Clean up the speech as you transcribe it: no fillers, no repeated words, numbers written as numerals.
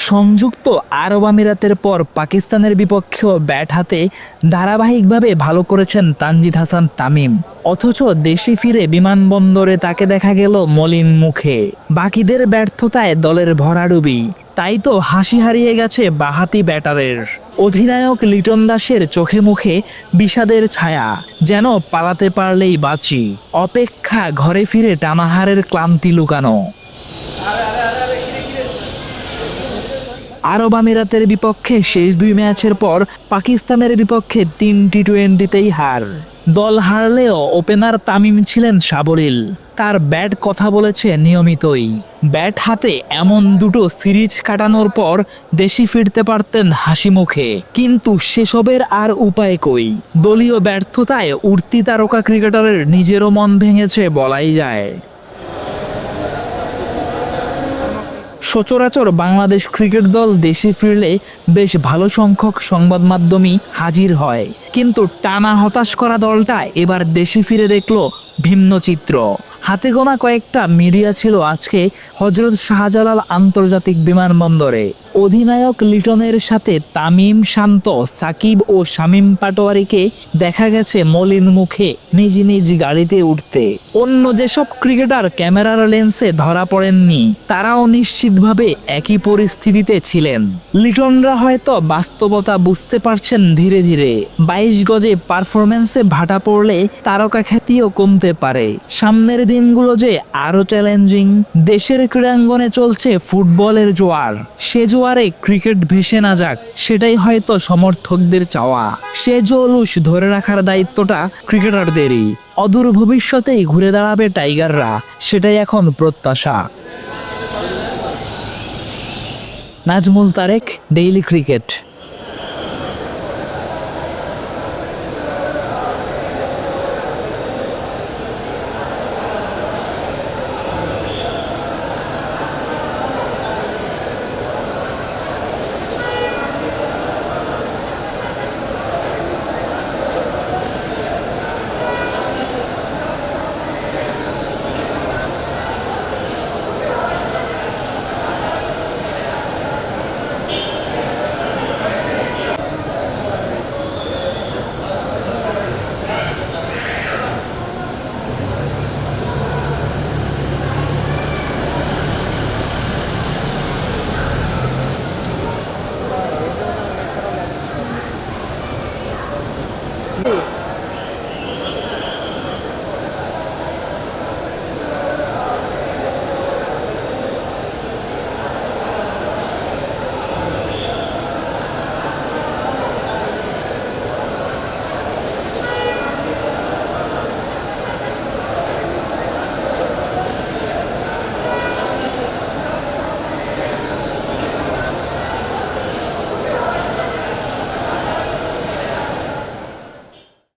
সংযুক্ত আরব আমিরাতের পর পাকিস্তানের বিপক্ষেও ব্যাট হাতে ধারাবাহিকভাবে ভালো করেছেন তানজিদ হাসান তামিম। অথচ দেশে ফিরে বিমানবন্দরে তাকে দেখা গেল মলিন মুখে। বাকিদের ব্যর্থতায় দলের ভরাডুবি, তাই তো হাসি হারিয়ে গেছে বাঁহাতি ব্যাটারের। অধিনায়ক লিটন দাসের চোখে মুখে বিষাদের ছায়া, যেন পালাতে পারলেই বাঁচি। অপেক্ষা, ঘরে ফিরে টানাহারের ক্লান্তি লুকানো। আরব আমিরাতের বিপক্ষে শেষ 2 ম্যাচের পর পাকিস্তানের বিপক্ষে 3 টি-20তেই হার। দল হারলেও ওপেনার তামিম ছিলেন সাবলীল। তার ব্যাট কথা বলেছে নিয়মিতই। ব্যাট হাতে এমন দুটো সিরিজ কাটানোর পর দেশে ফিরতে পারতেন হাসি মুখে, কিন্তু সেসবের আর উপায় কই। দলীয় ব্যর্থতায় উঠতি তারকা ক্রিকেটারের নিজেরও মন ভেঙেছে বলাই যায়। সচরাচর বাংলাদেশ ক্রিকেট দল দেশে ফিরলে বেশ ভালো সংখ্যক সংবাদ মাধ্যমই হাজির হয়, কিন্তু টানা হতাশ করা দলটা এবার দেশে ফিরে দেখল ভিন্ন চিত্র। হাতে গোনা কয়েকটা মিডিয়া ছিল আজকে হযরত শাহজালাল আন্তর্জাতিক বিমানবন্দরে। অধিনায়ক লিটনের সাথে তামিম, শান্ত, সাকিব ও শামীম পাটোয়ারিকে দেখা গেছে মলিন মুখে নিজ নিজ গাড়িতে উঠতে। অন্য যেসব ক্রিকেটার ক্যামেরার লেন্সে ধরা পড়েননি, তারাও নিশ্চিতভাবে একই পরিস্থিতিতে ছিলেন। লিটনরা হয়তো বাস্তবতা বুঝতে পারছেন ধীরে ধীরে। 22 গজে পারফরমেন্সে ভাটা পড়লে তারকা খ্যাতিও কমতে পারে। সামনের দিনগুলো যে আরো চ্যালেঞ্জিং। দেশের ক্রীড়াঙ্গনে চলছে ফুটবলের জোয়ার। সে জোয়ারে ক্রিকেট ভেসে না যাক, সেটাই হয়তো সমর্থকদের চাওয়া। সে জৌলুস ধরে রাখার দায়িত্বটা ক্রিকেটারদেরই। অদূর ভবিষ্যতেই ঘুরে দাঁড়াবে টাইগাররা, সেটাই এখন প্রত্যাশা। Nazmul Tarek, Daily cricket.